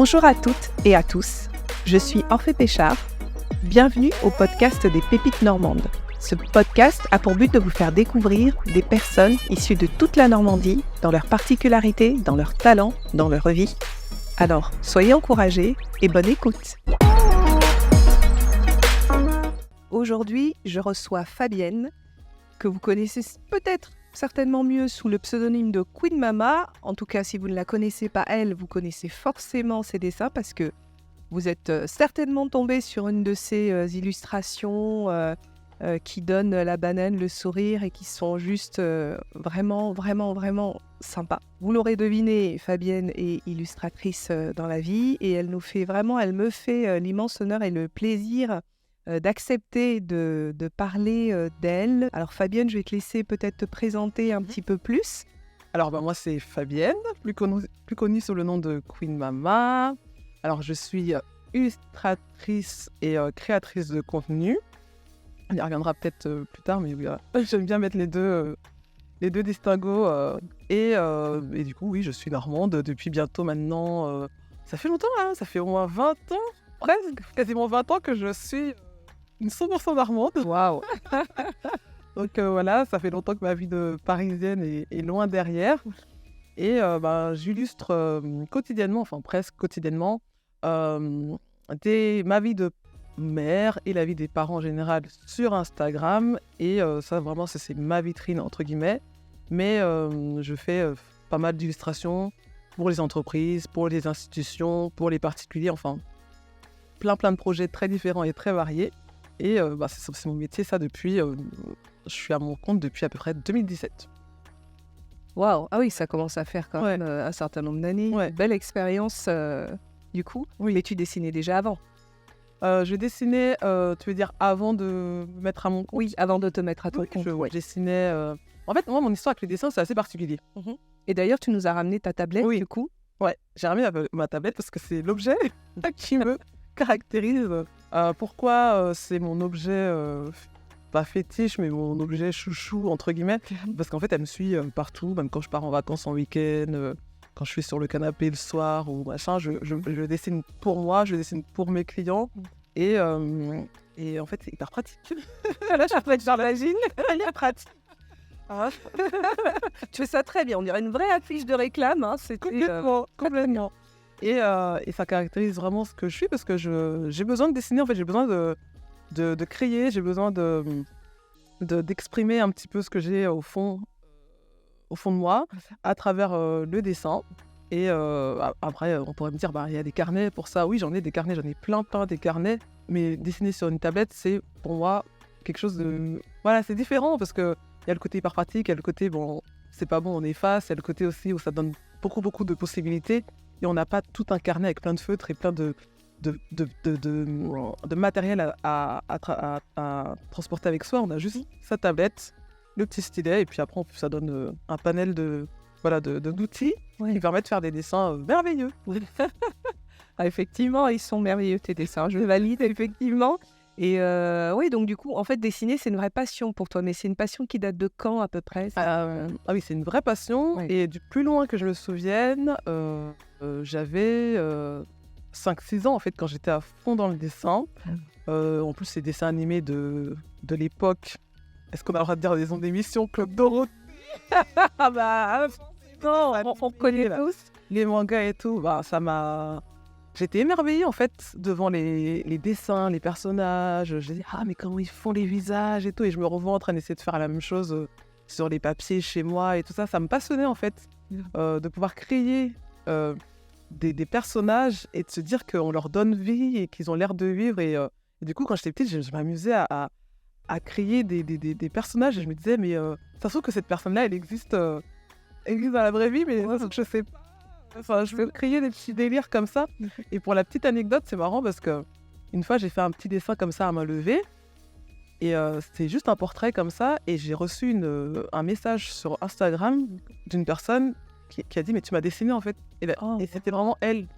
Bonjour à toutes et à tous, je suis Orphée Péchard. Bienvenue au podcast des Pépites Normandes. Ce podcast a pour but de vous faire découvrir des personnes issues de toute la Normandie, dans leurs particularités, dans leurs talents, dans leur vie. Alors, soyez encouragés et bonne écoute. Aujourd'hui, je reçois Fabienne, que vous connaissez peut-être certainement mieux sous le pseudonyme de Queen Mama. En tout cas, si vous ne la connaissez pas elle, vous connaissez forcément ses dessins parce que vous êtes certainement tombé sur une de ses illustrations qui donnent la banane, le sourire et qui sont juste vraiment sympas. Vous l'aurez deviné, Fabienne est illustratrice dans la vie et elle me fait l'immense honneur et le plaisir d'accepter de parler d'elle. Alors Fabienne, je vais te laisser peut-être te présenter un petit peu plus. Alors moi c'est Fabienne, plus connue sous le nom de Queen Mama. Alors je suis illustratrice et créatrice de contenu. On y reviendra peut-être plus tard, mais voilà. J'aime bien mettre les deux distinguos. Et du coup, oui, je suis normande depuis bientôt maintenant. Ça fait longtemps, hein, ça fait au moins 20 ans, presque, quasiment 20 ans que je suis une 100% normande. Waouh. Donc voilà, ça fait longtemps que ma vie de parisienne est loin derrière. Et j'illustre quotidiennement, enfin presque quotidiennement, ma vie de mère et la vie des parents en général sur Instagram. Et ça, vraiment, c'est ma vitrine, entre guillemets. Mais je fais pas mal d'illustrations pour les entreprises, pour les institutions, pour les particuliers, enfin, plein de projets très différents et très variés. Et c'est mon métier, ça, depuis... je suis à mon compte depuis à peu près 2017. Waouh, ah oui, ça commence à faire quand même un certain nombre d'années. Ouais. Belle expérience, du coup. Oui. Mais tu dessinais déjà avant. Je dessinais, tu veux dire, avant de me mettre à mon compte? Oui, avant de te mettre à ton compte. Je dessinais... En fait, moi, mon histoire avec le dessin, c'est assez particulier. Et d'ailleurs, tu nous as ramené ta tablette, du coup. Ouais, j'ai ramené ma tablette parce que c'est l'objet qui me caractérise. Pourquoi c'est mon objet, pas fétiche, mais mon objet chouchou, entre guillemets. Parce qu'en fait, elle me suit partout, même quand je pars en vacances en week-end, quand je suis sur le canapé le soir ou machin, je dessine pour moi, je dessine pour mes clients. Et en fait, c'est hyper pratique. Là, j'imagine. Elle est pratique. Ah. Tu fais ça très bien, on dirait une vraie affiche de réclame. Hein. Complètement. Et ça caractérise vraiment ce que je suis parce que j'ai besoin de dessiner, en fait, j'ai besoin de créer, j'ai besoin d'exprimer un petit peu ce que j'ai au fond de moi à travers le dessin. Et après, on pourrait me dire, il y a des carnets pour ça. Oui, j'en ai des carnets, j'en ai plein des carnets, mais dessiner sur une tablette, c'est pour moi quelque chose de... Voilà, c'est différent parce que il y a le côté hyper pratique, il y a le côté, c'est pas bon, on efface, il y a le côté aussi où ça donne beaucoup de possibilités et on n'a pas tout un carnet avec plein de feutres et plein de matériel à transporter avec soi. On a juste sa tablette, le petit stylet et puis après ça donne un panel d'outils qui permettent de faire des dessins merveilleux. Ah, effectivement, ils sont merveilleux tes dessins, je valide effectivement. Et oui, donc du coup, en fait, dessiner, c'est une vraie passion pour toi, mais c'est une passion qui date de quand à peu près? Oui, c'est une vraie passion. Et du plus loin que je me souvienne, j'avais 5-6 ans en fait quand j'étais à fond dans le dessin. En plus, ces dessins animés de l'époque. Est-ce qu'on a le droit de dire des ondes d'émission Club Dorothée? Non, on connaît tous. Les mangas et tout, ça m'a... J'étais émerveillée en fait devant les dessins, les personnages. J'ai dit mais comment ils font les visages et tout. Et je me revois en train d'essayer de faire la même chose sur les papiers chez moi et tout ça. Ça me passionnait en fait de pouvoir créer des personnages et de se dire qu'on leur donne vie et qu'ils ont l'air de vivre. Et du coup, quand j'étais petite, je m'amusais à créer des personnages. Et je me disais, mais ça se trouve que cette personne-là, elle existe dans la vraie vie, mais je sais pas. Enfin, je peux créer des petits délires comme ça. Et pour la petite anecdote, c'est marrant parce que une fois, j'ai fait un petit dessin comme ça à main levée. Et c'était juste un portrait comme ça. Et j'ai reçu un message sur Instagram d'une personne qui a dit, mais tu m'as dessiné en fait. Et c'était vraiment elle.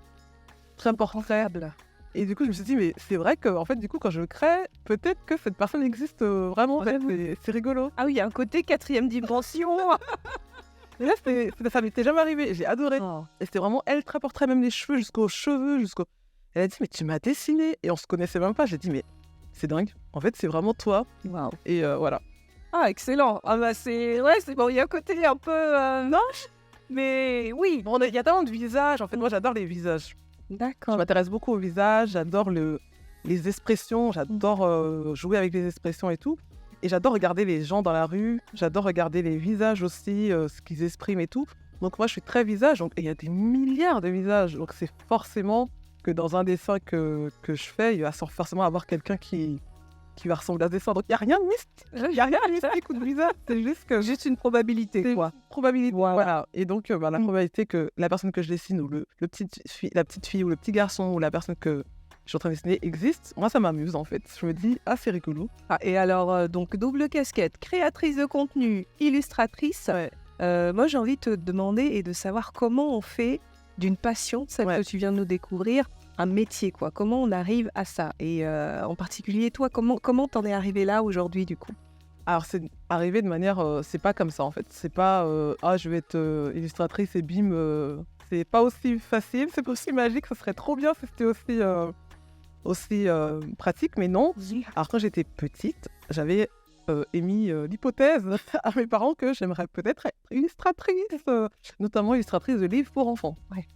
Très portable. Et du coup, je me suis dit, mais c'est vrai que en fait, du coup, quand je crée, peut-être que cette personne existe vraiment. En fait, c'est rigolo. Ah oui, il y a un côté 4e dimension. Et là, ça m'était jamais arrivé. J'ai adoré. Oh. Et c'était vraiment elle, très portrait, même les cheveux jusqu'aux cheveux, jusqu'au. Elle a dit, mais tu m'as dessiné. Et on se connaissait même pas. J'ai dit, mais c'est dingue. En fait, c'est vraiment toi. Waouh. Et voilà. Ah, excellent. Ah bah c'est bon. Il y a un côté un peu non, mais oui. Bon, il y a tellement de visages. En fait, moi, j'adore les visages. Je D'accord. m'intéresse beaucoup aux visages. J'adore les expressions. J'adore jouer avec les expressions et tout. Et j'adore regarder les gens dans la rue. J'adore regarder les visages aussi, ce qu'ils expriment et tout. Donc moi, je suis très visage. Donc il y a des milliards de visages. Donc c'est forcément que dans un dessin que je fais, il va forcément avoir quelqu'un qui va ressembler à ce dessin. Donc il n'y a rien de mystique. Il n'y a rien de mystique ou de bizarre. C'est juste que Juste une probabilité, c'est quoi. une probabilité. Voilà. Voilà. Et donc la probabilité que la personne que je dessine ou la petite fille ou le petit garçon ou la personne que je suis en train de dessiner existe, moi ça m'amuse en fait. Je me dis, ah c'est rigolo. Ah, et alors, donc, double casquette, créatrice de contenu, illustratrice. Moi, j'ai envie de te demander et de savoir comment on fait d'une passion, celle que tu viens de nous découvrir, un métier, quoi. Comment on arrive à ça? Et en particulier, toi, comment t'en es arrivé là aujourd'hui, du coup? Alors c'est arrivé de manière, c'est pas comme ça en fait. C'est pas, ah je vais être illustratrice et bim. C'est pas aussi facile, c'est pas aussi magique. Ça serait trop bien si c'était aussi pratique, mais non. Alors quand j'étais petite, j'avais émis l'hypothèse à mes parents que j'aimerais peut-être être illustratrice, notamment illustratrice de livres pour enfants. Ouais.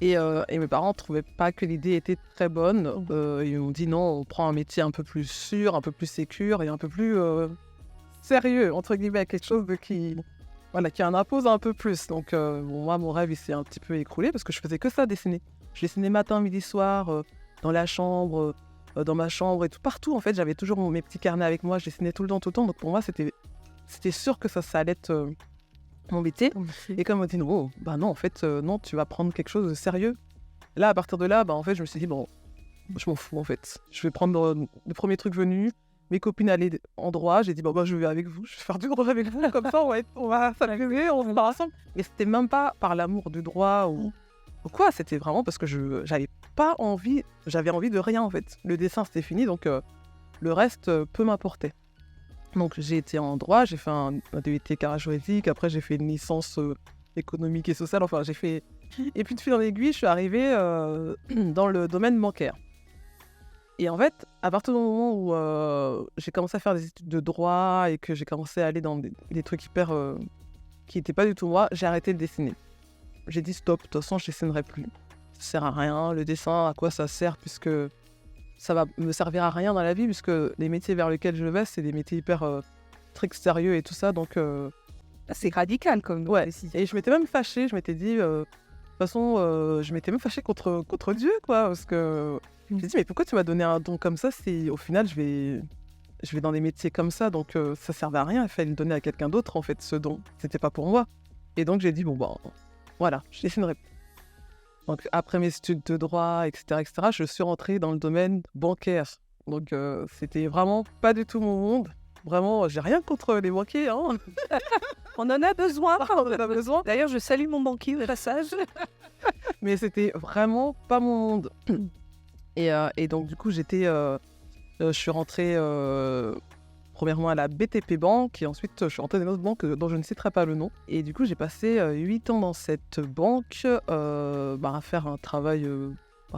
Et mes parents ne trouvaient pas que l'idée était très bonne. Ils m'ont dit non, on prend un métier un peu plus sûr, un peu plus sécure et un peu plus sérieux, entre guillemets, quelque chose qui en impose un peu plus. Donc moi, mon rêve, il s'est un petit peu écroulé parce que je faisais que ça, dessiner. Je dessinais matin, midi, soir, dans la chambre, dans ma chambre et tout. Partout, en fait, j'avais toujours mes petits carnets avec moi. Je dessinais tout le temps. Donc pour moi, c'était sûr que ça allait être mon métier. Et comme on dit non, non, en fait, non, tu vas prendre quelque chose de sérieux. Là, à partir de là, en fait, je me suis dit, bon, je m'en fous, en fait. Je vais prendre le premier truc venu. Mes copines allaient en droit. J'ai dit, je vais avec vous. Je vais faire du droit avec vous. Comme ça, on va s'amuser, on se part ensemble. Mais c'était même pas par l'amour du droit ou quoi. C'était vraiment parce que j'avais envie de rien, en fait. Le dessin, c'était fini, donc le reste peu m'importait. Donc j'ai été en droit, j'ai fait un DUT carrière juridique, après j'ai fait une licence économique et sociale, enfin j'ai fait... Et puis de fil en aiguille, je suis arrivée dans le domaine bancaire. Et en fait, à partir du moment où j'ai commencé à faire des études de droit et que j'ai commencé à aller dans des trucs hyper... qui n'étaient pas du tout moi, j'ai arrêté de dessiner. J'ai dit stop, de toute façon je dessinerai plus. Ça sert à rien, le dessin, à quoi ça sert, puisque... ça va me servir à rien dans la vie, puisque les métiers vers lesquels je vais, c'est des métiers hyper très sérieux et tout ça, donc... C'est radical, comme décision. Et je m'étais même fâchée, je m'étais dit... de toute façon, je m'étais même fâchée contre Dieu, quoi, parce que... Je me suis dit, mais pourquoi tu m'as donné un don comme ça si, au final, je vais dans des métiers comme ça, donc ça servait à rien, il fallait le donner à quelqu'un d'autre, en fait, ce don. C'était pas pour moi. Et donc, j'ai dit, voilà, je dessinerai. Donc, après mes études de droit, etc., je suis rentrée dans le domaine bancaire. Donc, c'était vraiment pas du tout mon monde. Vraiment, j'ai rien contre les banquiers. Hein. On en a besoin. On en a besoin. D'ailleurs, je salue mon banquier au passage. Mais c'était vraiment pas mon monde. Et donc, du coup, je suis rentrée premièrement à la BTP Banque et ensuite je suis rentrée dans une autre banque dont je ne citerai pas le nom. Et du coup, j'ai passé 8 ans dans cette banque à faire un travail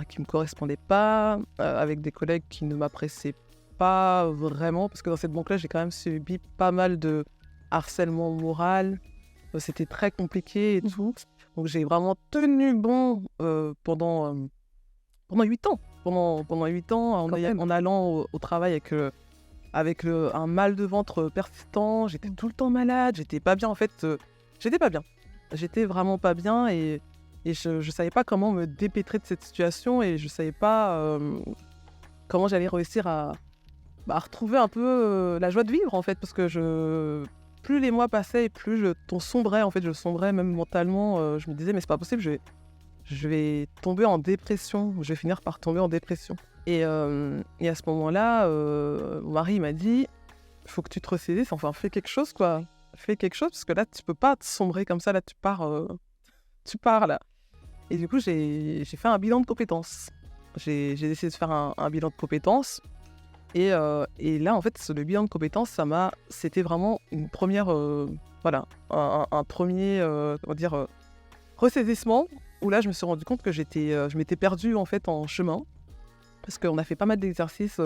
qui ne me correspondait pas, avec des collègues qui ne m'appréciaient pas vraiment, parce que dans cette banque-là, j'ai quand même subi pas mal de harcèlement moral. C'était très compliqué et tout. Donc, j'ai vraiment tenu bon pendant 8 ans. Pendant 8 ans, en allant au travail avec un mal de ventre persistant, j'étais tout le temps malade, j'étais pas bien en fait, j'étais pas bien. J'étais vraiment pas bien et je savais pas comment me dépêtrer de cette situation et je savais pas comment j'allais réussir à retrouver un peu la joie de vivre en fait, parce que plus les mois passaient et plus je sombrais en fait, je sombrais même mentalement, je me disais mais c'est pas possible, je vais tomber en dépression, je vais finir par tomber en dépression. Et à ce moment-là, mon mari m'a dit « faut que tu te ressaisisses, enfin fais quelque chose quoi, fais quelque chose parce que là tu peux pas te sombrer comme ça, là tu pars là ». Et du coup j'ai fait un bilan de compétences. J'ai décidé de faire un bilan de compétences et là en fait le bilan de compétences c'était vraiment une première voilà, un premier, comment dire, ressaisissement, où là, je me suis rendu compte que je m'étais perdue, en fait, en chemin. Parce qu'on a fait pas mal d'exercices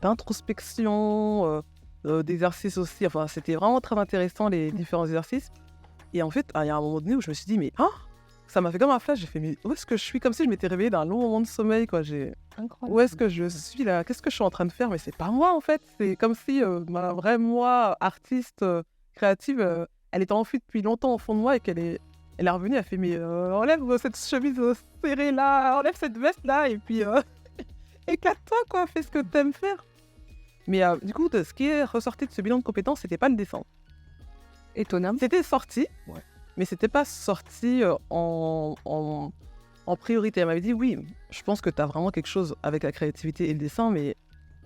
d'introspection, d'exercices aussi. Enfin, c'était vraiment très intéressant, les différents exercices. Et en fait, il y a un moment donné où je me suis dit, mais ça m'a fait comme un flash. J'ai fait, mais où est-ce que je suis? Comme si je m'étais réveillée d'un long moment de sommeil, quoi. Où est-ce que je suis là? Qu'est-ce que je suis en train de faire? Mais c'est pas moi, en fait. C'est comme si ma vraie moi, artiste, créative, elle était enfuie depuis longtemps au fond de moi et elle est revenue. Elle fait, mais enlève cette chemise serrée là, enlève cette veste là, et puis éclate-toi, quoi. Fais ce que t'aimes faire. Mais du coup, ce qui est ressorti de ce bilan de compétences, c'était pas le dessin. Étonnant. C'était sorti, mais c'était pas sorti en priorité. Elle m'avait dit, oui, je pense que tu as vraiment quelque chose avec la créativité et le dessin, mais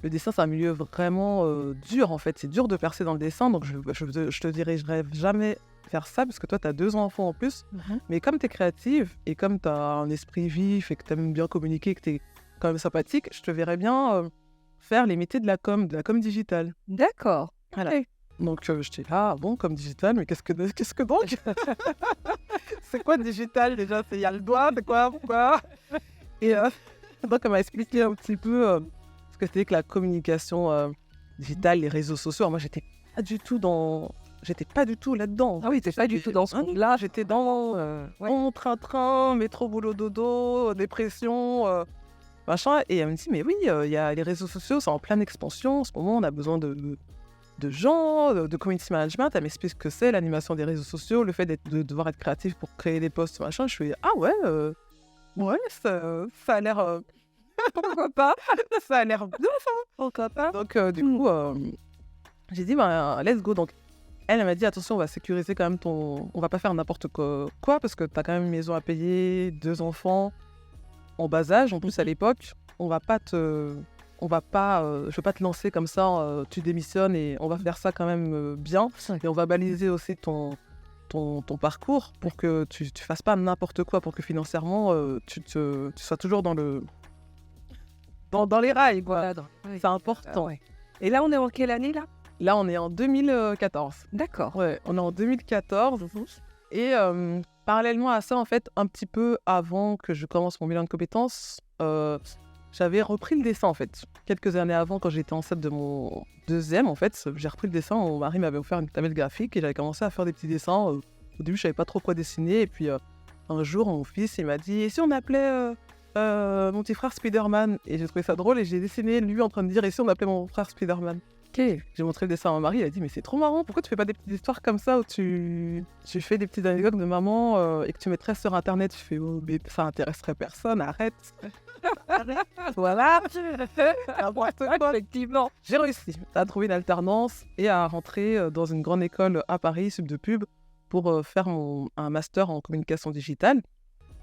le dessin, c'est un milieu vraiment dur, en fait. C'est dur de percer dans le dessin, donc je te dirigerai jamais faire ça, parce que toi, tu as 2 enfants en plus. Mais comme tu es créative et comme tu as un esprit vif et que tu aimes bien communiquer, que tu es quand même sympathique, je te verrais bien faire les métiers de la com digitale. D'accord. Voilà. Ok. Donc j'étais là, bon, comme digital, mais qu'est-ce que donc? C'est quoi digital déjà? Il y a le doigt, c'est quoi? Pourquoi? Et donc elle m'a expliqué un petit peu ce que c'était que la communication digitale, les réseaux sociaux. Alors, moi, j'étais pas du tout là-dedans. Ah oui, t'es pas du tout dans ce monde-là. J'étais dans train-train, métro, boulot, dodo, dépression, machin. Et elle me dit, mais oui, il y a les réseaux sociaux, c'est en pleine expansion. En ce moment, on a besoin de gens, de community management. Elle m'explique ce que c'est l'animation des réseaux sociaux, le fait de devoir être créatif pour créer des posts, machin. Je fais, ah ouais, ça a l'air... pourquoi pas? Ça a l'air bien, ça. Pourquoi pas? Donc, du coup, j'ai dit, let's go. Donc, elle m'a dit, attention, on va sécuriser quand même on va pas faire n'importe quoi, parce que t'as quand même une maison à payer, 2 enfants en bas âge. En plus, à l'époque, je veux pas te lancer comme ça, tu démissionnes, et on va faire ça quand même bien. Et on va baliser aussi ton parcours pour que tu fasses pas n'importe quoi, pour que financièrement, tu sois toujours dans les rails, quoi. Voilà, C'est important. ouais. Et là, on est en quelle année, là? Là, on est en 2014. D'accord. Ouais, on est en 2014. Et parallèlement à ça, en fait, un petit peu avant que je commence mon bilan de compétences, j'avais repris le dessin, en fait. Quelques années avant, quand j'étais enceinte de mon deuxième, en fait, j'ai repris le dessin. Mon mari m'avait offert une tablette graphique et j'avais commencé à faire des petits dessins. Au début, je savais pas trop quoi dessiner. Et puis, un jour, mon fils, il m'a dit, et si on appelait mon petit frère Spider-Man? Et j'ai trouvé ça drôle et j'ai dessiné lui en train de dire, et si on appelait mon frère Spider-Man? Ok. J'ai montré le dessin à mon mari, il a dit, mais c'est trop marrant, pourquoi tu fais pas des petites histoires comme ça où tu fais des petites anecdotes de maman et que tu mettrais sur internet? Je fais, oh, mais ça intéresserait personne, arrête. Voilà, Effectivement. j'ai réussi à trouver une alternance et à rentrer dans une grande école à Paris, Sub de Pub, pour faire un master en communication digitale.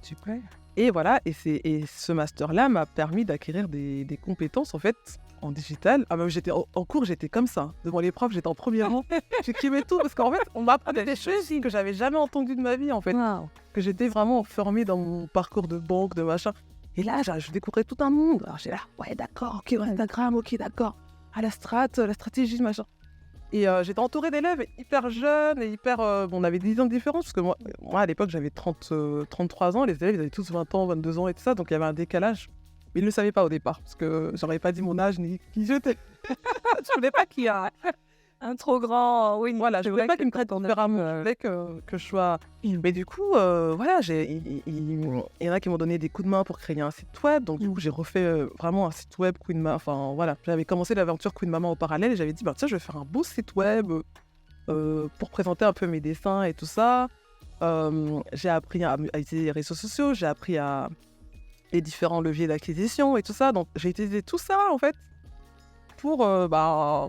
Super. Et voilà, et ce master-là m'a permis d'acquérir des compétences, en fait, en digital. Ah, même j'étais en cours, j'étais comme ça. Devant les profs, j'étais en premier rang. J'écrivais tout, parce qu'en fait, on m'apprenait des choses que j'avais jamais entendues de ma vie, en fait. Wow. Que j'étais vraiment formée dans mon parcours de banque, de machin. Et là, je découvrais tout un monde. Alors, j'ai là, ouais, d'accord, ok, Instagram, ok, d'accord. Ah, la stratégie, machin. Et j'étais entourée d'élèves hyper jeunes et hyper... on avait 10 ans de différence, parce que moi à l'époque, j'avais 33 ans. Les élèves, ils avaient tous 20 ans, 22 ans et tout ça, donc il y avait un décalage. Mais ils ne le savaient pas au départ, parce que j'aurais pas dit mon âge ni qui j'étais. Je voulais pas qu'il y ait Un trop grand, oui. voilà, je voulais pas qu'ils me traitent différemment. Je voulais que je sois... Mais du coup, voilà, il y en a qui m'ont donné des coups de main pour créer un site web. Donc du coup, j'ai refait vraiment un site web Queen Mama. Enfin voilà, j'avais commencé l'aventure Queen Mama en parallèle et j'avais dit, tiens, je vais faire un beau site web pour présenter un peu mes dessins et tout ça. J'ai appris à utiliser les réseaux sociaux, j'ai appris les différents leviers d'acquisition et tout ça. Donc j'ai utilisé tout ça, en fait, pour ma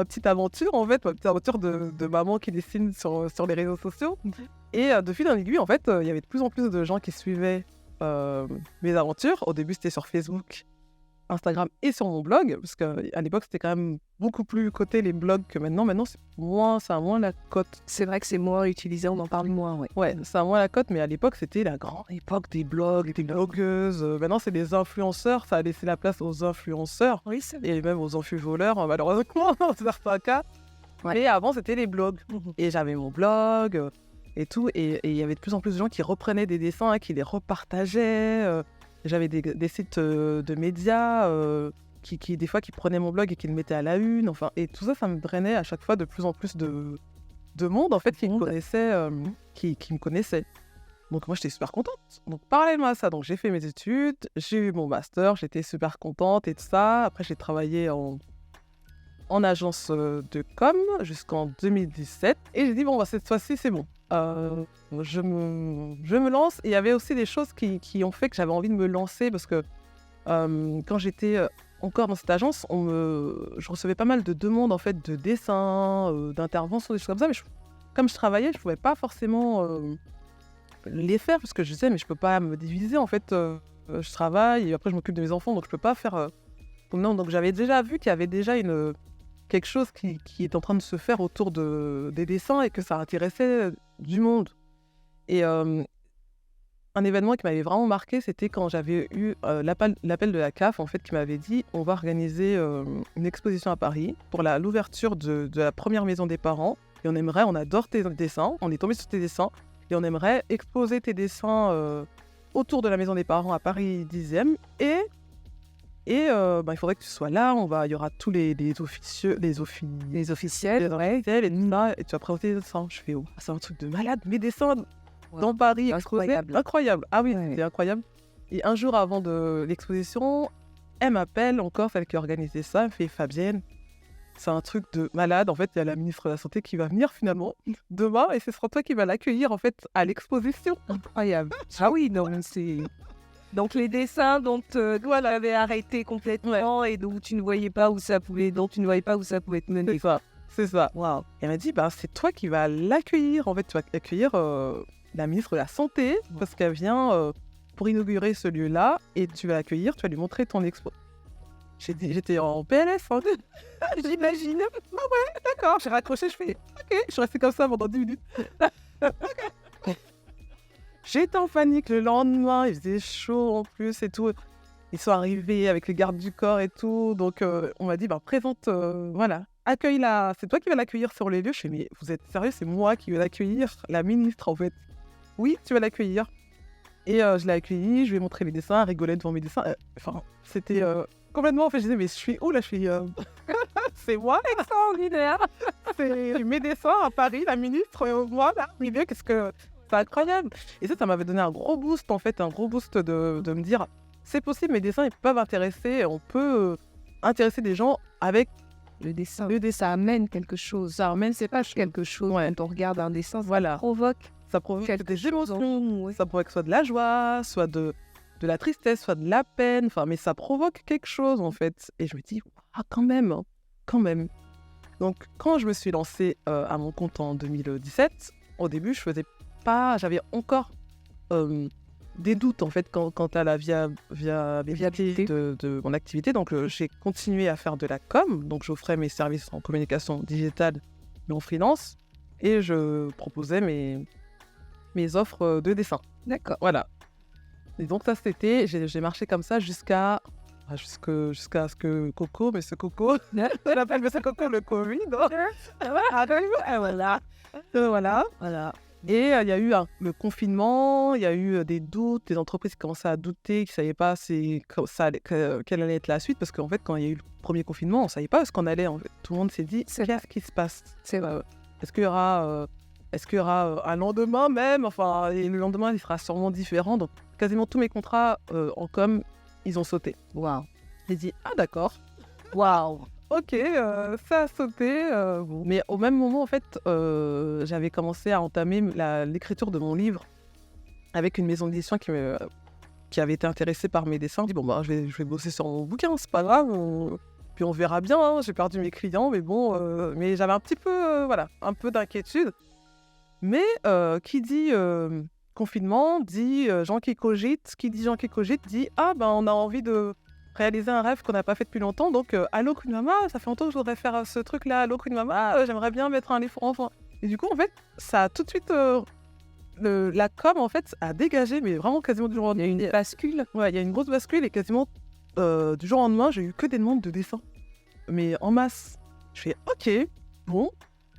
petite aventure, en fait, ma petite aventure de maman qui dessine sur les réseaux sociaux. Et de fil en aiguille, en fait, il y avait de plus en plus de gens qui suivaient mes aventures. Au début, c'était sur Facebook, Instagram et sur mon blog, parce qu'à l'époque, c'était quand même beaucoup plus coté les blogs que maintenant. Maintenant, ça a moins la cote. C'est vrai que c'est moins utilisé, on en parle moins, ouais. Ouais, ça a moins la cote, mais à l'époque, c'était la grande époque des blogs, des blogueuses. Maintenant, c'est des influenceurs, ça a laissé la place aux influenceurs. Oui, c'est Et même aux voleurs, malheureusement, dans certains cas. Ouais. Mais avant, c'était les blogs. Mhm. Et j'avais mon blog et tout. Et il y avait de plus en plus de gens qui reprenaient des dessins, qui les repartageaient. J'avais des sites de médias qui, des fois, qui prenaient mon blog et qui le mettaient à la une. Enfin, et tout ça, ça me drainait à chaque fois de plus en plus de monde, en fait, qui me connaissait. Qui me connaissait. Donc moi, j'étais super contente. Donc parallèlement à ça, donc, j'ai fait mes études, j'ai eu mon master, j'étais super contente et tout ça. Après, j'ai travaillé en agence de com jusqu'en 2017. Et j'ai dit, bon, bah, cette fois-ci, c'est bon. Je me lance. Et il y avait aussi des choses qui ont fait que j'avais envie de me lancer parce que quand j'étais encore dans cette agence, je recevais pas mal de demandes en fait, de dessins, d'interventions, des choses comme ça. Mais comme je travaillais, je pouvais pas forcément les faire parce que je disais, mais je peux pas me diviser. En fait, je travaille et après, je m'occupe de mes enfants. Donc, je peux pas faire... Non, donc, j'avais déjà vu qu'il y avait déjà quelque chose qui est en train de se faire autour des dessins et que ça intéressait du monde. Et un événement qui m'avait vraiment marqué, c'était quand j'avais eu l'appel de la CAF, en fait, qui m'avait dit on va organiser une exposition à Paris pour l'ouverture de la première maison des parents. Et on adore tes dessins, on est tombé sur tes dessins et on aimerait exposer tes dessins autour de la maison des parents à Paris 10e. Et il faudrait que tu sois là, il y aura tous les officiels, et tout ça, et tu vas présenter tes dessins. Je fais, oh, c'est un truc de malade, mes dessins dans Paris, exposés. Incroyable. Ah oui, c'était incroyable. Et un jour avant de l'exposition, elle m'appelle encore, celle qui a organisé ça, elle me fait, Fabienne, c'est un truc de malade. En fait, il y a la ministre de la Santé qui va venir finalement demain, et ce sera toi qui vas l'accueillir en fait à l'exposition. Incroyable. Ah oui, non, c'est... Donc les dessins dont tu avais arrêté complètement et dont tu ne voyais pas où ça pouvait te mener. C'est ça. Wow. Et elle m'a dit, c'est toi qui vas l'accueillir. En fait, tu vas accueillir la ministre de la Santé parce qu'elle vient pour inaugurer ce lieu-là et tu vas l'accueillir, tu vas lui montrer ton expo. J'étais en PLS. Hein. J'imagine. Ah ouais, d'accord. J'ai raccroché, je fais OK. Je suis restée comme ça pendant 10 minutes. J'étais en panique le lendemain, il faisait chaud en plus et tout. Ils sont arrivés avec les gardes du corps et tout. Donc, on m'a dit, présente, accueille-la. C'est toi qui vas l'accueillir sur les lieux. Je fais, mais vous êtes sérieux, c'est moi qui vais l'accueillir, la ministre en fait. Oui, tu vas l'accueillir. Et je l'ai accueillie, je lui ai montré les dessins, elle rigolait devant mes dessins. C'était complètement, en fait, je disais, mais je suis où là? Je suis, c'est moi, extraordinaire. C'est mes dessins à Paris, la ministre, moi là, au milieu, qu'est-ce que... C'est incroyable. Et ça m'avait donné un gros boost, en fait, de me dire, c'est possible, mes dessins, ils peuvent intéresser, on peut intéresser des gens avec le dessin. Ça amène quelque chose. Ça amène, c'est pas quelque chose. Ouais. Quand on regarde un dessin, ça provoque des émotions. Ouais. Ça provoque soit de la joie, soit de la tristesse, soit de la peine. Mais ça provoque quelque chose, en fait. Et je me dis, quand même. Donc, quand je me suis lancée à mon compte en 2017, au début, j'avais encore des doutes en fait quant à la viabilité de mon activité. Donc j'ai continué à faire de la com, donc j'offrais mes services en communication digitale mais en freelance et je proposais mes offres de dessin. D'accord. Voilà. Et donc ça j'ai marché comme ça jusqu'à ce que Coco, Monsieur Coco, je l'appelle Monsieur Coco le Covid. Voilà. Et il y a eu le confinement, il y a eu des doutes, des entreprises qui commençaient à douter, qui ne savaient pas quelle allait être la suite, parce qu'en fait, quand il y a eu le premier confinement, on ne savait pas où est-ce qu'on allait. En fait. Tout le monde s'est dit, qu'est-ce qui se passe? C'est vrai. Est-ce qu'il y aura un lendemain même? Et le lendemain, il sera sûrement différent. Donc, quasiment tous mes contrats en com, ils ont sauté. Waouh. J'ai dit, d'accord. Waouh. Ok, ça a sauté. Bon. Mais au même moment, en fait, j'avais commencé à entamer l'écriture de mon livre avec une maison d'édition qui avait été intéressée par mes dessins. Je dis, je vais bosser sur mon bouquin, c'est pas grave. Puis on verra bien, hein. J'ai perdu mes clients, mais bon. Mais j'avais un petit peu, un peu d'inquiétude. Mais qui dit confinement, dit gens qui cogitent. Qui dit gens qui cogitent, dit, on a envie de réaliser un rêve qu'on n'a pas fait depuis longtemps. Donc, Allô Queen Mama, ça fait longtemps que je voudrais faire ce truc-là. Allô Queen Mama, j'aimerais bien mettre un livre pour enfants. Et du coup, en fait, ça a tout de suite... la com, en fait, a dégagé, mais vraiment quasiment du jour au lendemain. Il y a une bascule. Ouais, il y a une grosse bascule et quasiment du jour au lendemain, j'ai eu que des demandes de dessins. Mais en masse. Je fais, ok, bon,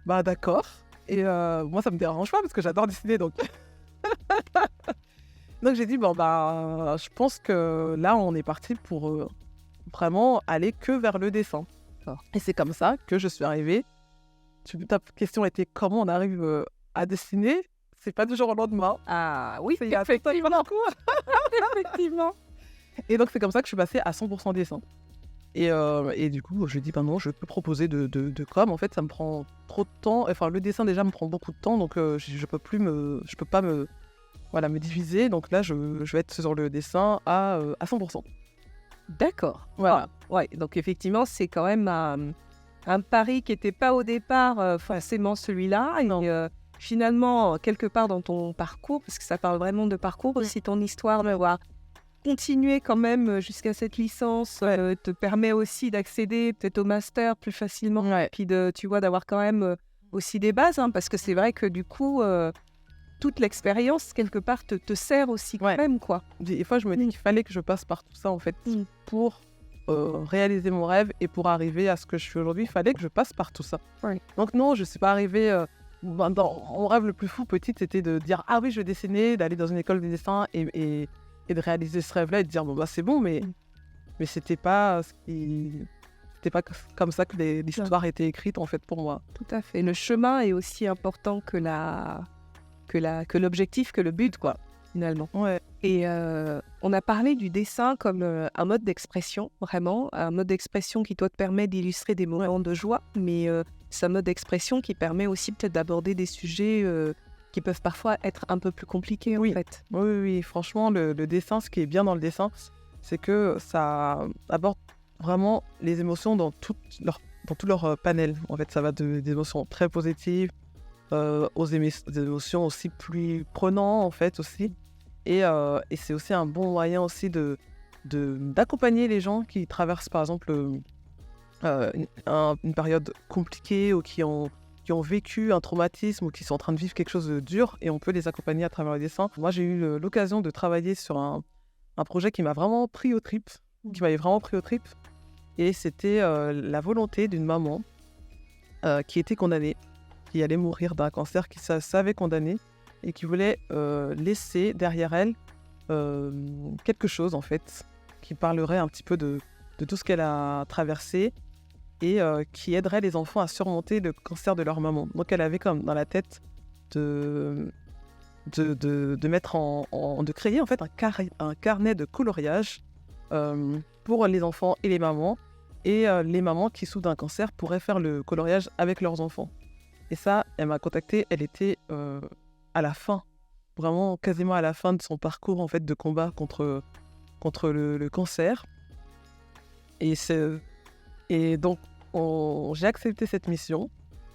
bah d'accord. Et moi, ça me dérange pas parce que j'adore dessiner, donc. Donc j'ai dit, bon, bah, je pense que là, on est parti pour vraiment aller que vers le dessin. D'accord. Et c'est comme ça que je suis arrivée. Ta question était comment on arrive à dessiner. C'est pas du jour au lendemain. Ah oui, Il y a tout un parcours. effectivement. Et donc, c'est comme ça que je suis passée à 100% dessin. Et du coup, je dis, ben non, je peux proposer de com. En fait, ça me prend trop de temps. Enfin, le dessin, déjà, me prend beaucoup de temps. Donc, je peux pas me diviser. Donc là, je vais être sur le dessin à 100%. D'accord. Voilà. Ah, ouais, donc effectivement, c'est quand même un pari qui n'était pas au départ forcément celui-là. Non. Et finalement, quelque part dans ton parcours, parce que ça parle vraiment de parcours, aussi ton histoire de voir continuer quand même jusqu'à cette licence te permet aussi d'accéder peut-être au master plus facilement. Ouais. Puis tu vois, d'avoir quand même aussi des bases, hein, parce que c'est vrai que du coup, toute l'expérience, quelque part, te sert aussi quand même, quoi. Des fois, je me dis qu'il fallait que je passe par tout ça, en fait, pour réaliser mon rêve et pour arriver à ce que je suis aujourd'hui. Il fallait que je passe par tout ça. Ouais. Donc non, je ne suis pas arrivée... mon rêve le plus fou, petite, c'était de dire « Ah oui, je vais dessiner », d'aller dans une école de dessin et de réaliser ce rêve-là et de dire « Bon, bah c'est bon », mais c'était pas c'était pas comme ça que l'histoire était écrite, en fait, pour moi. Tout à fait. Le chemin est aussi important que l'objectif, que le but, quoi, finalement. Ouais. Et on a parlé du dessin comme un mode d'expression, vraiment, un mode d'expression qui, toi, te permet d'illustrer des moments de joie, mais c'est un mode d'expression qui permet aussi peut-être d'aborder des sujets qui peuvent parfois être un peu plus compliqués, en fait. Oui. Franchement, le dessin, ce qui est bien dans le dessin, c'est que ça aborde vraiment les émotions dans tout leur panel. En fait, ça va des émotions très positives aux émotions aussi plus prenantes, en fait, aussi. Et c'est aussi un bon moyen aussi d'accompagner les gens qui traversent, par exemple, une période compliquée ou qui ont vécu un traumatisme ou qui sont en train de vivre quelque chose de dur, et on peut les accompagner à travers le dessin. Moi, j'ai eu l'occasion de travailler sur un projet qui m'a vraiment pris aux tripes, et c'était la volonté d'une maman qui était condamnée, qui allait mourir d'un cancer, qui savait condamnée, et qui voulait laisser derrière elle quelque chose, en fait, qui parlerait un petit peu de tout ce qu'elle a traversé, et qui aiderait les enfants à surmonter le cancer de leur maman. Donc elle avait comme dans la tête de mettre de créer en fait un carnet de coloriage pour les enfants et les mamans, et les mamans qui souffrent d'un cancer pourraient faire le coloriage avec leurs enfants. Et ça, elle m'a contactée, elle était à la fin, vraiment quasiment à la fin de son parcours en fait de combat contre le cancer. Et donc, j'ai accepté cette mission,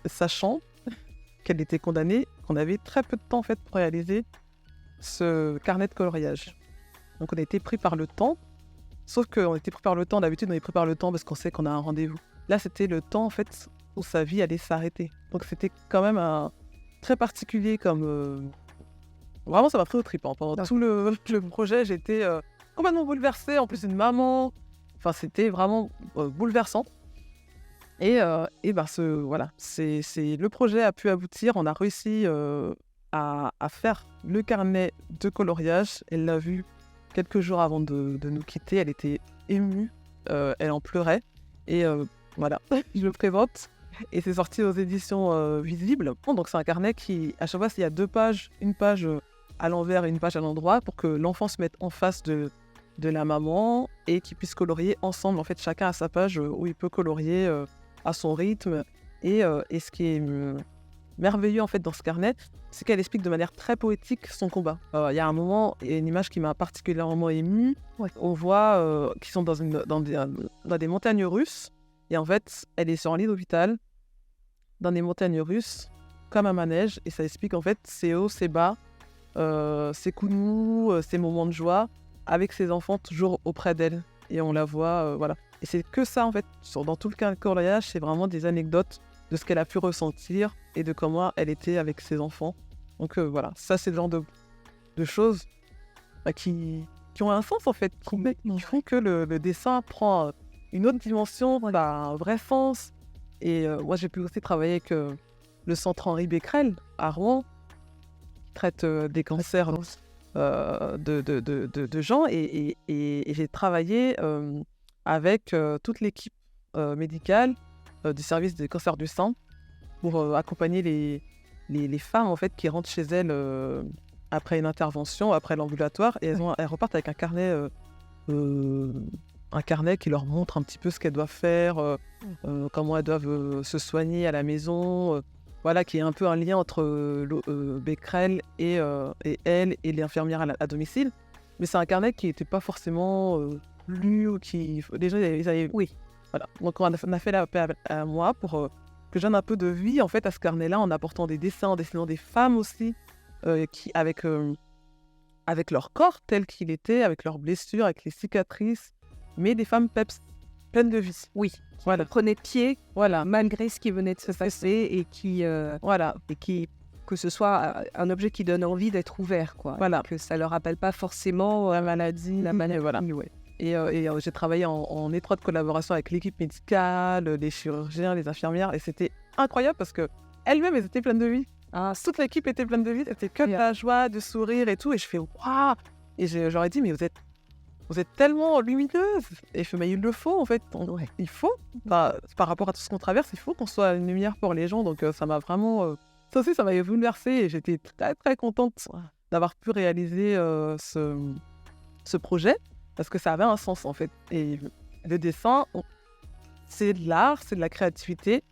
sachant qu'elle était condamnée, qu'on avait très peu de temps en fait pour réaliser ce carnet de coloriage. Donc, on a été pris par le temps, sauf qu'on était pris par le temps, d'habitude on est pris par le temps parce qu'on sait qu'on a un rendez-vous. Là, c'était le temps en fait où sa vie allait s'arrêter. Donc, c'était quand même très particulier comme... Vraiment, ça m'a pris au trip. Pendant tout le projet, j'étais complètement bouleversée, en plus une maman... Enfin, c'était vraiment bouleversant. Et voilà, le projet a pu aboutir. On a réussi à faire le carnet de coloriage. Elle l'a vu quelques jours avant de nous quitter. Elle était émue, elle en pleurait. Et voilà, je le présente. Et c'est sorti aux éditions Visibles. Donc c'est un carnet qui, à chaque fois, il y a 2 pages, une page à l'envers et une page à l'endroit, pour que l'enfant se mette en face de la maman et qu'ils puissent colorier ensemble. En fait, chacun a sa page où il peut colorier à son rythme. Et ce qui est merveilleux en fait dans ce carnet, c'est qu'elle explique de manière très poétique son combat. Il y a un moment, il y a une image qui m'a particulièrement émue. Ouais. On voit qu'ils sont dans des montagnes russes. Et en fait, elle est sur un lit d'hôpital, dans des montagnes russes, comme un manège. Et ça explique en fait ses hauts, ses bas, ses coups de mou, ses moments de joie, avec ses enfants toujours auprès d'elle. Et on la voit, voilà. Et c'est que ça, en fait, dans tout le coloriage, c'est vraiment des anecdotes de ce qu'elle a pu ressentir et de comment elle était avec ses enfants. Donc voilà, ça, c'est le genre de choses qui ont un sens, en fait, qui font que le dessin prend une autre dimension, un vrai sens. Et moi, j'ai pu aussi travailler avec le centre Henri Becquerel à Rouen, qui traite des cancers de gens. Et j'ai travaillé avec toute l'équipe médicale du service des cancers du sein pour accompagner les femmes en fait, qui rentrent chez elles après une intervention, après l'ambulatoire. Et elles repartent avec un carnet qui leur montre un petit peu ce qu'elles doivent faire, comment elles doivent se soigner à la maison, voilà, qui est un peu un lien entre Becquerel et elle et l'infirmière à domicile. Mais c'est un carnet qui n'était pas forcément lu ou qui... Les gens, ils avaient... Oui. Voilà. Donc on a fait l'appel à moi pour que je donne un peu de vie en fait à ce carnet-là, en apportant des dessins, en dessinant des femmes aussi, qui avec leur corps tel qu'il était, avec leurs blessures, avec les cicatrices, mais des femmes peps, pleines de vie. Oui, Voilà. prenaient pied Voilà. malgré ce qui venait de se passer et Voilà. que ce soit un objet qui donne envie d'être ouvert, quoi. Voilà. Que ça leur rappelle pas forcément La maladie. Voilà. ouais. Et j'ai travaillé en étroite collaboration avec l'équipe médicale, les chirurgiens, les infirmières, et c'était incroyable parce que elles-mêmes, elles étaient pleines de vie. Toute l'équipe était pleine de vie, c'était que de la joie, de sourire et tout. Et je fais waouh. Et j'aurais dit, mais vous êtes tellement lumineuse. Et je fais, mais il le faut en fait. Il faut, par rapport à tout ce qu'on traverse, il faut qu'on soit une lumière pour les gens. Donc ça m'a vraiment, ça aussi, ça m'avait bouleversée. Et j'étais très très contente d'avoir pu réaliser ce projet parce que ça avait un sens en fait. Et le dessin, c'est de l'art, c'est de la créativité.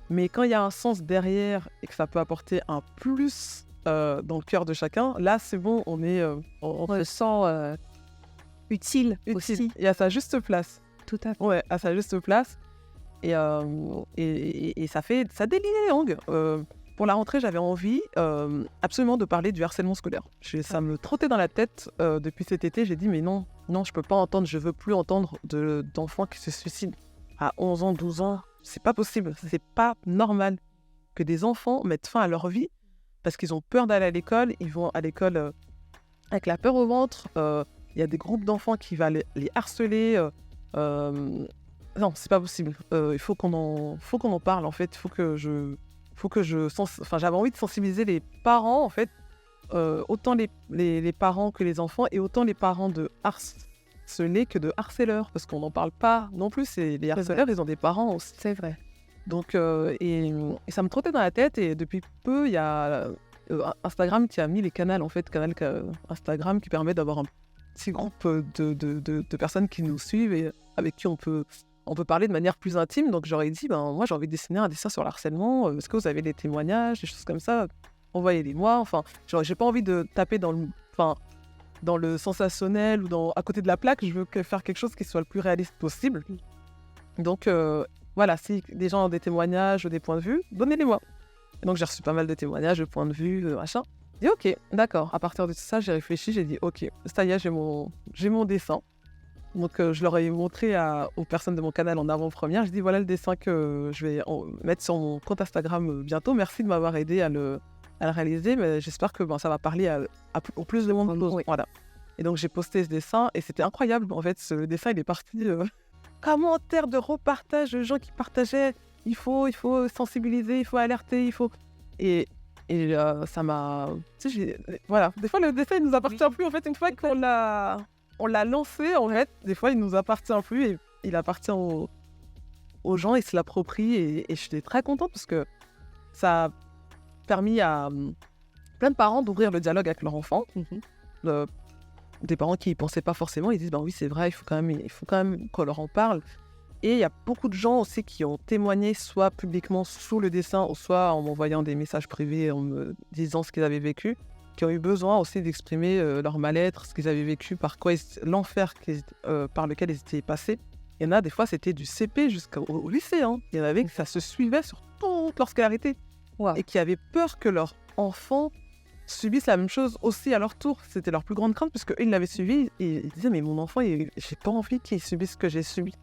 Mais quand il y a un sens derrière et que ça peut apporter un plus dans le cœur de chacun, là c'est bon, on se sent utile aussi. Et à sa juste place. Tout à fait. Ouais, à sa juste place. Et ça délie les langues. Pour la rentrée, j'avais envie absolument de parler du harcèlement scolaire. Ça me trottait dans la tête depuis cet été. J'ai dit, mais non, je peux pas entendre, je veux plus entendre d'enfants qui se suicident à 11 ans, 12 ans. C'est pas possible, c'est pas normal que des enfants mettent fin à leur vie parce qu'ils ont peur d'aller à l'école, ils vont à l'école avec la peur au ventre, il y a des groupes d'enfants qui vont les harceler. Non, c'est pas possible. Il faut qu'on en parle en fait, j'avais envie de sensibiliser les parents en fait, autant les parents que les enfants et autant les parents de harcelés que de harceleurs, parce qu'on n'en parle pas non plus. Et les harceleurs, ils ont des parents aussi. C'est vrai. Donc, et ça me trottait dans la tête. Et depuis peu, il y a Instagram qui a mis les canaux, en fait, Instagram qui permet d'avoir un petit groupe de personnes qui nous suivent et avec qui on peut parler de manière plus intime. Donc, j'aurais dit, moi, j'ai envie de dessiner un dessin sur le harcèlement. Est-ce que vous avez des témoignages, des choses comme ça? Envoyez-les-moi. Enfin, j'ai pas envie de taper dans le sensationnel ou à côté de la plaque. Je veux faire quelque chose qui soit le plus réaliste possible. Donc, voilà, si des gens ont des témoignages ou des points de vue, donnez-les-moi. Et donc, j'ai reçu pas mal de témoignages, de points de vue, machin. J'ai dit, ok, d'accord. À partir de tout ça, j'ai réfléchi, j'ai dit, ok, ça y est, j'ai mon dessin. Donc, je leur ai montré aux personnes de mon canal en avant-première. Je dis, voilà le dessin que je vais mettre sur mon compte Instagram bientôt. Merci de m'avoir aidé à le réaliser, mais j'espère que ça va parler au plus de monde. Oui. Voilà. Et donc, j'ai posté ce dessin et c'était incroyable. En fait, le dessin, il est parti... commentaires de repartage de gens qui partageaient, il faut sensibiliser, il faut alerter, il faut... Et ça m'a... voilà, des fois le dessin il nous appartient plus, en fait, une fois qu'on l'a lancé, en fait, des fois il nous appartient plus et il appartient aux gens, ils se l'approprient et j'étais très contente parce que ça a permis à plein de parents d'ouvrir le dialogue avec leur enfant. Des parents qui n'y pensaient pas forcément, ils disent oui c'est vrai, il faut quand même qu'on leur en parle. Et il y a beaucoup de gens aussi qui ont témoigné, soit publiquement sous le dessin, ou soit en m'envoyant des messages privés, en me disant ce qu'ils avaient vécu, qui ont eu besoin aussi d'exprimer leur mal-être, ce qu'ils avaient vécu, l'enfer par lequel ils étaient passés. Il y en a des fois, c'était du CP jusqu'au lycée. Il y en avait que ça se suivait sur toute leur scolarité. Wow. Et qui avaient peur que leur enfant subissent la même chose aussi à leur tour. C'était leur plus grande crainte, puisqu'ils l'avaient suivi et ils disaient, mais mon enfant, j'ai pas envie qu'il subisse ce que j'ai subi.